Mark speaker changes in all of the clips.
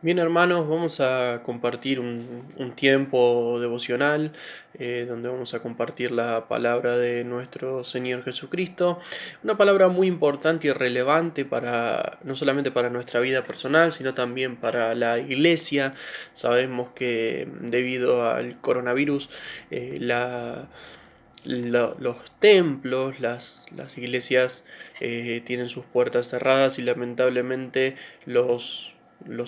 Speaker 1: Bien, hermanos, vamos a compartir un tiempo devocional donde vamos a compartir la palabra de nuestro Señor Jesucristo. Una palabra muy importante y relevante para no solamente para nuestra vida personal, sino también para la iglesia. Sabemos que debido al coronavirus, los templos, las iglesias tienen sus puertas cerradas y lamentablemente los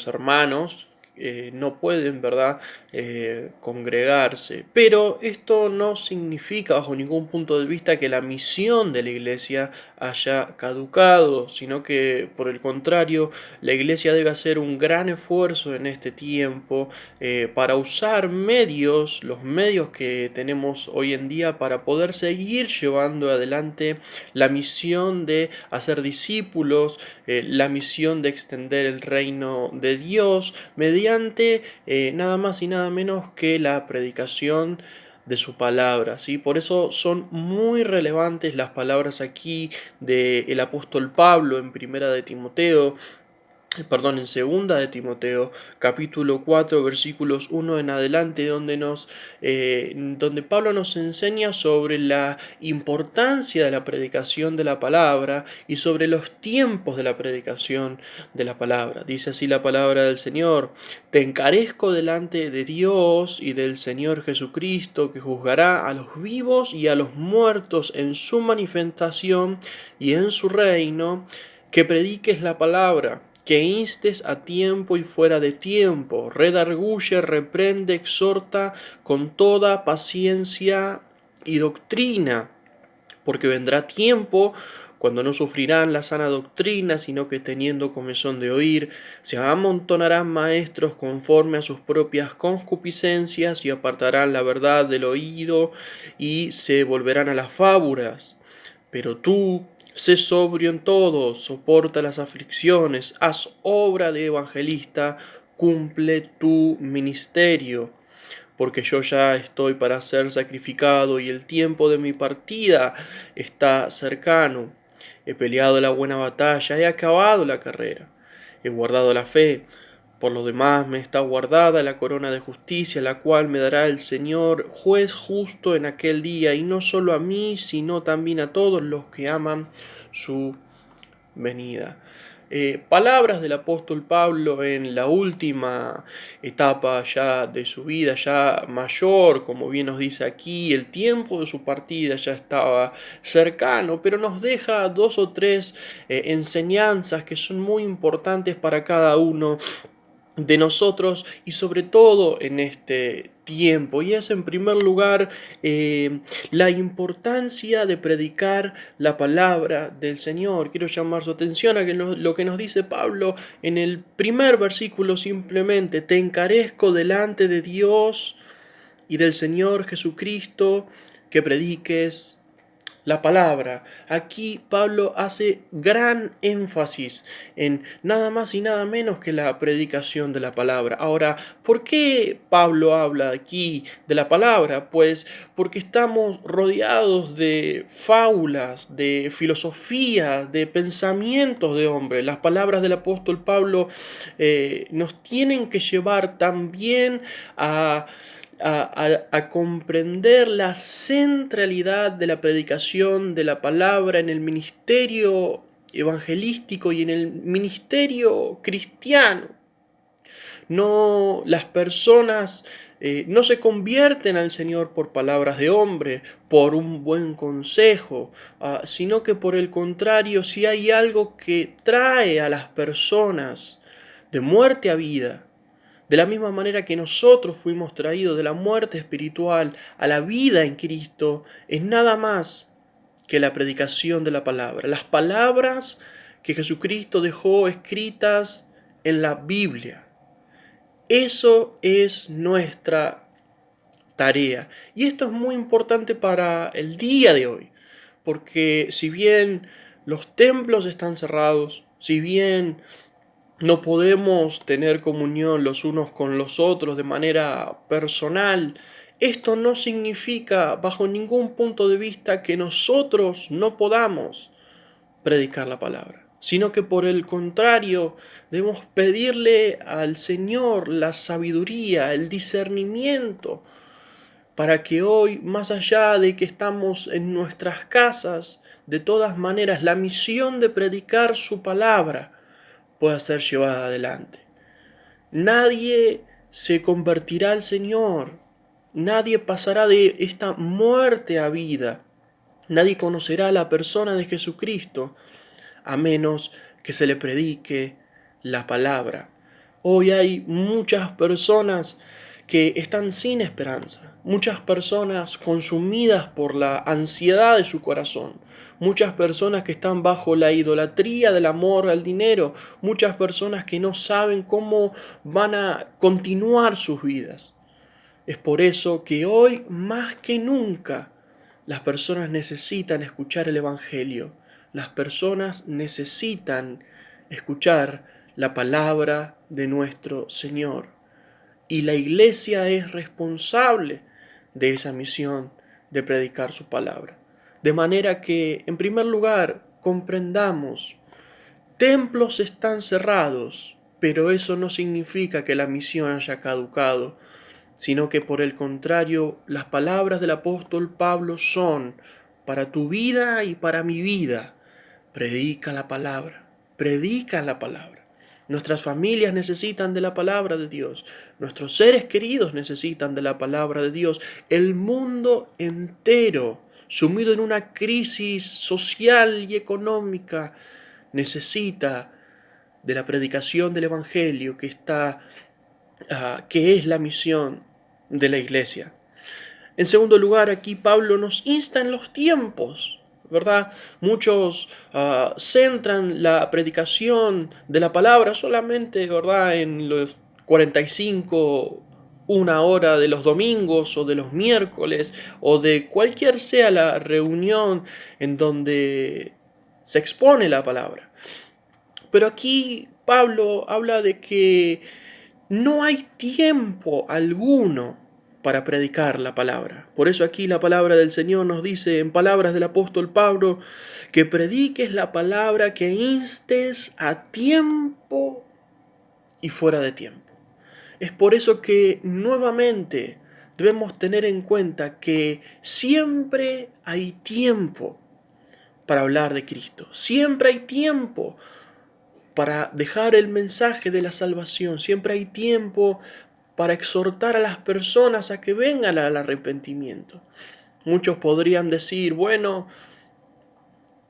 Speaker 1: hermanos no pueden, ¿verdad?, congregarse. Pero esto no significa bajo ningún punto de vista que la misión de la iglesia haya caducado, sino que por el contrario, la iglesia debe hacer un gran esfuerzo en este tiempo para usar los medios que tenemos hoy en día para poder seguir llevando adelante la misión de hacer discípulos, la misión de extender el reino de Dios mediante nada más y nada menos que la predicación de su palabra, ¿sí? Por eso son muy relevantes las palabras aquí del apóstol Pablo en Primera de Timoteo, en segunda de Timoteo, capítulo 4, versículos 1 en adelante, donde Pablo nos enseña sobre la importancia de la predicación de la palabra y sobre los tiempos de la predicación de la palabra. Dice así la palabra del Señor: te encarezco delante de Dios y del Señor Jesucristo, que juzgará a los vivos y a los muertos en su manifestación y en su reino, que prediques la palabra, que instes a tiempo y fuera de tiempo, redarguye, reprende, exhorta con toda paciencia y doctrina, porque vendrá tiempo cuando no sufrirán la sana doctrina, sino que teniendo comezón de oír, se amontonarán maestros conforme a sus propias concupiscencias y apartarán la verdad del oído y se volverán a las fábulas. Pero tú, sé sobrio en todo, soporta las aflicciones, haz obra de evangelista, cumple tu ministerio, porque yo ya estoy para ser sacrificado y el tiempo de mi partida está cercano. He peleado la buena batalla, he acabado la carrera, he guardado la fe. Por lo demás me está guardada la corona de justicia, la cual me dará el Señor, juez justo en aquel día, y no solo a mí, sino también a todos los que aman su venida. Palabras del apóstol Pablo en la última etapa ya de su vida, ya mayor, como bien nos dice aquí, el tiempo de su partida ya estaba cercano, pero nos deja dos o tres enseñanzas que son muy importantes para cada uno de nosotros y sobre todo en este tiempo, y es en primer lugar la importancia de predicar la palabra del Señor. Quiero llamar su atención a que lo que nos dice Pablo en el primer versículo: simplemente te encarezco delante de Dios y del Señor Jesucristo, que prediques la palabra. Aquí Pablo hace gran énfasis en nada más y nada menos que la predicación de la palabra. Ahora, ¿por qué Pablo habla aquí de la palabra? Pues porque estamos rodeados de fábulas, de filosofía, de pensamientos de hombre. Las palabras del apóstol Pablo nos tienen que llevar también a comprender la centralidad de la predicación de la palabra en el ministerio evangelístico y en el ministerio cristiano. No, las personas no se convierten al Señor por palabras de hombre, por un buen consejo, sino que por el contrario, si hay algo que trae a las personas de muerte a vida, de la misma manera que nosotros fuimos traídos de la muerte espiritual a la vida en Cristo, es nada más que la predicación de la palabra. Las palabras que Jesucristo dejó escritas en la Biblia. Eso es nuestra tarea. Y esto es muy importante para el día de hoy, porque si bien los templos están cerrados, si bien no podemos tener comunión los unos con los otros de manera personal, esto no significa bajo ningún punto de vista que nosotros no podamos predicar la palabra. sino que por el contrario debemos pedirle al Señor la sabiduría, el discernimiento, para que hoy, más allá de que estamos en nuestras casas, de todas maneras la misión de predicar su palabra pueda ser llevada adelante. Nadie se convertirá al Señor, nadie pasará de esta muerte a vida, nadie conocerá a la persona de Jesucristo a menos que se le predique la palabra. Hoy hay muchas personas que están sin esperanza, muchas personas consumidas por la ansiedad de su corazón, muchas personas que están bajo la idolatría del amor al dinero, muchas personas que no saben cómo van a continuar sus vidas. Es por eso que hoy más que nunca las personas necesitan escuchar el Evangelio. Las personas necesitan escuchar la palabra de nuestro Señor. Y la iglesia es responsable de esa misión de predicar su palabra. De manera que, en primer lugar, comprendamos, templos están cerrados, pero eso no significa que la misión haya caducado, sino que por el contrario, las palabras del apóstol Pablo son para tu vida y para mi vida. Predica la palabra, predica la palabra. Nuestras familias necesitan de la palabra de Dios, nuestros seres queridos necesitan de la palabra de Dios, el mundo entero, sumido en una crisis social y económica, necesita de la predicación del Evangelio que es la misión de la iglesia. En segundo lugar, aquí Pablo nos insta en los tiempos, ¿verdad? Muchos centran la predicación de la palabra solamente, ¿verdad?, en los 45, una hora de los domingos o de los miércoles o de cualquier sea la reunión en donde se expone la palabra. Pero aquí Pablo habla de que no hay tiempo alguno para predicar la palabra. Por eso aquí la palabra del Señor nos dice en palabras del apóstol Pablo que prediques la palabra, que instes a tiempo y fuera de tiempo. Es por eso que nuevamente debemos tener en cuenta que siempre hay tiempo para hablar de Cristo. Siempre hay tiempo para dejar el mensaje de la salvación. Siempre hay tiempo para exhortar a las personas a que vengan al arrepentimiento. Muchos podrían decir, bueno,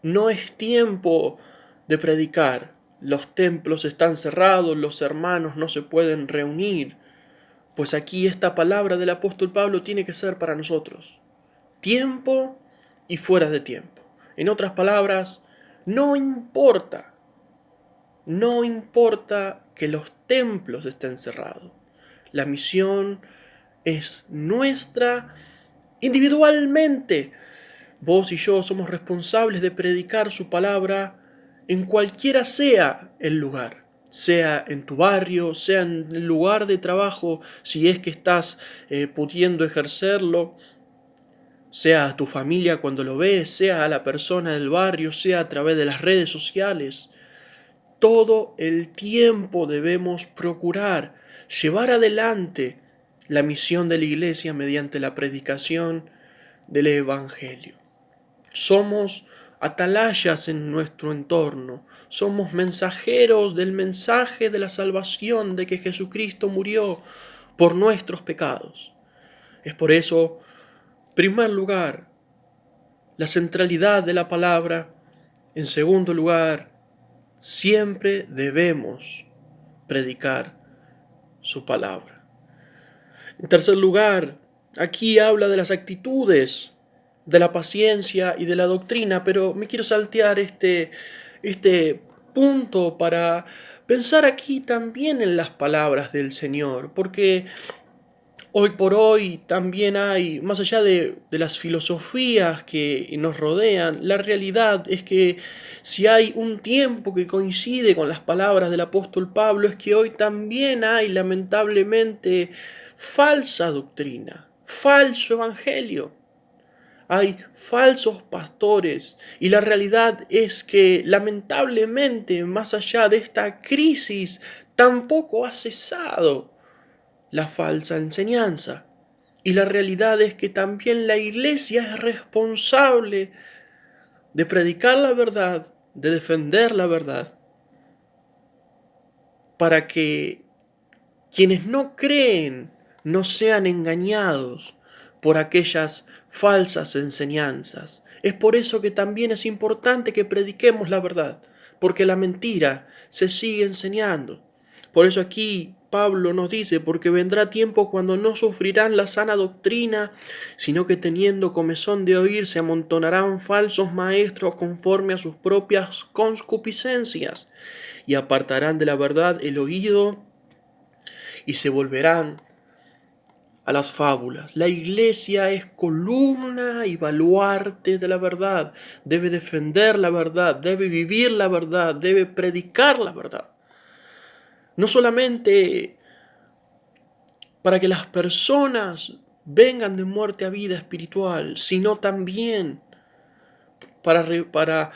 Speaker 1: no es tiempo de predicar, los templos están cerrados, los hermanos no se pueden reunir. Pues aquí esta palabra del apóstol Pablo tiene que ser para nosotros. Tiempo y fuera de tiempo. En otras palabras, no importa que los templos estén cerrados. La misión es nuestra individualmente. Vos y yo somos responsables de predicar su palabra en cualquiera sea el lugar. Sea en tu barrio, sea en el lugar de trabajo, si es que estás pudiendo ejercerlo, sea a tu familia cuando lo ves, sea a la persona del barrio, sea a través de las redes sociales. Todo el tiempo debemos procurar llevar adelante la misión de la iglesia mediante la predicación del Evangelio. Somos atalayas en nuestro entorno, somos mensajeros del mensaje de la salvación, de que Jesucristo murió por nuestros pecados. Es por eso, en primer lugar, la centralidad de la palabra. En segundo lugar, siempre debemos predicar su palabra. En tercer lugar, aquí habla de las actitudes, de la paciencia y de la doctrina, pero me quiero saltear este punto para pensar aquí también en las palabras del Señor, porque hoy por hoy también hay, más allá de las filosofías que nos rodean, la realidad es que si hay un tiempo que coincide con las palabras del apóstol Pablo, es que hoy también hay lamentablemente falsa doctrina, falso evangelio. hay falsos pastores y la realidad es que lamentablemente más allá de esta crisis tampoco ha cesado la falsa enseñanza. Y la realidad es que también la iglesia es responsable de predicar la verdad, de defender la verdad, para que quienes no creen no sean engañados por aquellas falsas enseñanzas. Es por eso que también es importante que prediquemos la verdad, porque la mentira se sigue enseñando. Por eso aquí Pablo nos dice, porque vendrá tiempo cuando no sufrirán la sana doctrina, sino que teniendo comezón de oír se amontonarán falsos maestros conforme a sus propias concupiscencias, y apartarán de la verdad el oído y se volverán a las fábulas. La iglesia es columna y baluarte de la verdad. Debe defender la verdad, debe vivir la verdad, debe predicar la verdad. No solamente para que las personas vengan de muerte a vida espiritual, sino también para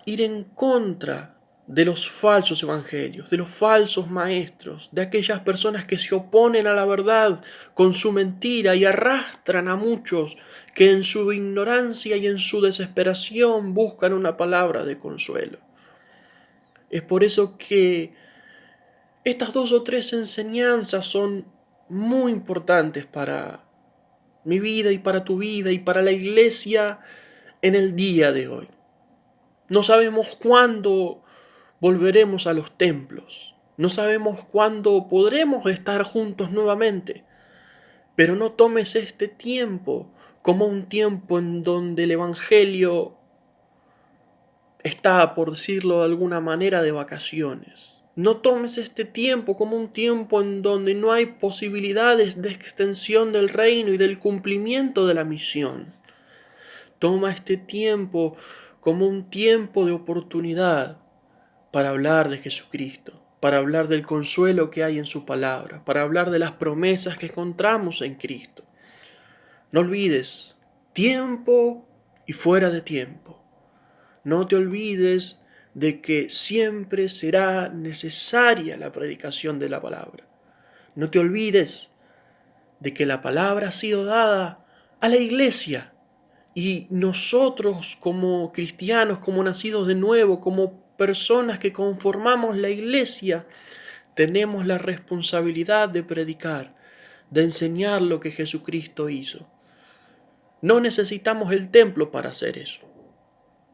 Speaker 1: ir en contra de los falsos evangelios, de los falsos maestros, de aquellas personas que se oponen a la verdad con su mentira y arrastran a muchos que en su ignorancia y en su desesperación buscan una palabra de consuelo. Es por eso que estas 2 o 3 enseñanzas son muy importantes para mi vida y para tu vida y para la iglesia en el día de hoy. No sabemos cuándo volveremos a los templos. No sabemos cuándo podremos estar juntos nuevamente. Pero no tomes este tiempo como un tiempo en donde el Evangelio está, por decirlo de alguna manera, de vacaciones. No tomes este tiempo como un tiempo en donde no hay posibilidades de extensión del reino y del cumplimiento de la misión. Toma este tiempo como un tiempo de oportunidad para hablar de Jesucristo, para hablar del consuelo que hay en su palabra, para hablar de las promesas que encontramos en Cristo. No olvides, tiempo y fuera de tiempo. No te olvides de que siempre será necesaria la predicación de la palabra. No te olvides de que la palabra ha sido dada a la iglesia y nosotros como cristianos, como nacidos de nuevo, como personas que conformamos la iglesia, tenemos la responsabilidad de predicar, de enseñar lo que Jesucristo hizo. No necesitamos el templo para hacer eso.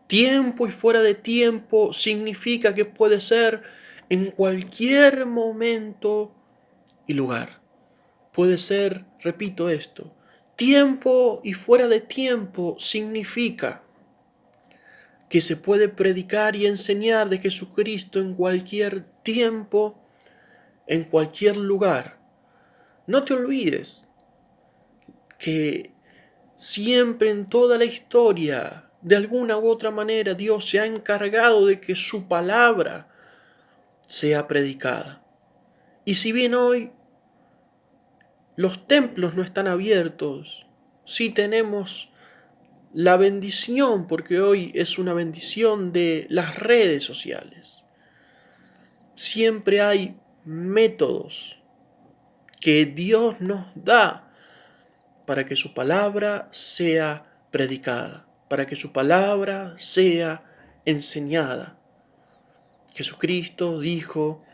Speaker 1: Tiempo y fuera de tiempo significa que puede ser en cualquier momento y lugar. Puede ser, repito esto, tiempo y fuera de tiempo significa que se puede predicar y enseñar de Jesucristo en cualquier tiempo, en cualquier lugar. No te olvides que siempre en toda la historia, de alguna u otra manera, Dios se ha encargado de que su palabra sea predicada. Y si bien hoy los templos no están abiertos, sí tenemos la bendición, porque hoy es una bendición de las redes sociales. Siempre hay métodos que Dios nos da para que su palabra sea predicada, para que su palabra sea enseñada. Jesucristo dijo: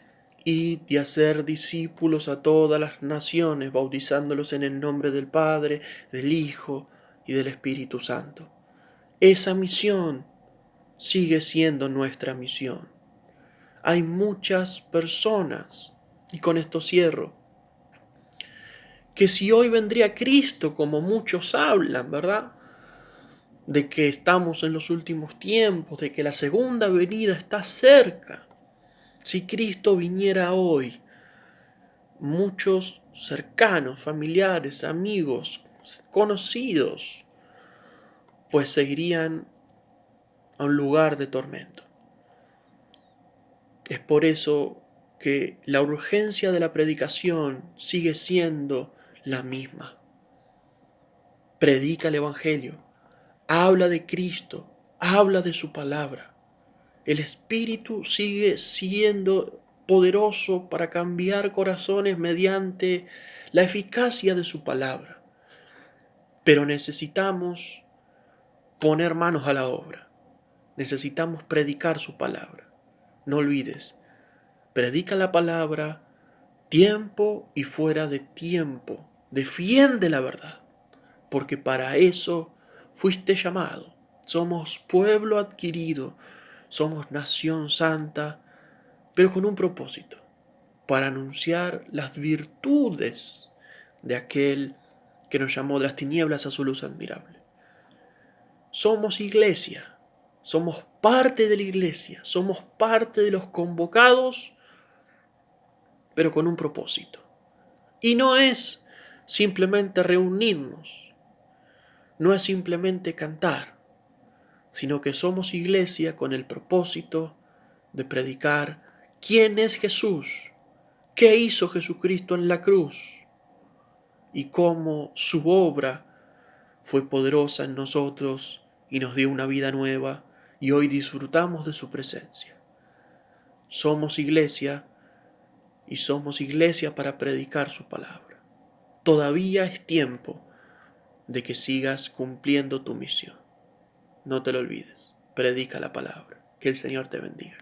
Speaker 1: id y hacer discípulos a todas las naciones, bautizándolos en el nombre del Padre, del Hijo y del Espíritu Santo. Esa misión sigue siendo nuestra misión. Hay muchas personas, y con esto cierro, que si hoy vendría Cristo, como muchos hablan, ¿verdad?, de que estamos en los últimos tiempos, de que la segunda venida está cerca. Si Cristo viniera hoy, muchos cercanos, familiares, amigos, conocidos, pues seguirían a un lugar de tormento. Es por eso que la urgencia de la predicación sigue siendo la misma. Predica el Evangelio, habla de Cristo, habla de su palabra. El Espíritu sigue siendo poderoso para cambiar corazones mediante la eficacia de su palabra. Pero necesitamos poner manos a la obra. Necesitamos predicar su palabra. No olvides, predica la palabra tiempo y fuera de tiempo. Defiende la verdad, porque para eso fuiste llamado. Somos pueblo adquirido, somos nación santa, pero con un propósito, para anunciar las virtudes de aquel que nos llamó de las tinieblas a su luz admirable. Somos iglesia, somos parte de la iglesia, somos parte de los convocados, pero con un propósito. Y no es simplemente reunirnos, no es simplemente cantar, sino que somos iglesia con el propósito de predicar quién es Jesús, qué hizo Jesucristo en la cruz y cómo su obra fue poderosa en nosotros y nos dio una vida nueva y hoy disfrutamos de su presencia. Somos iglesia y somos iglesia para predicar su palabra. Todavía es tiempo de que sigas cumpliendo tu misión. No te lo olvides, predica la palabra. Que el Señor te bendiga.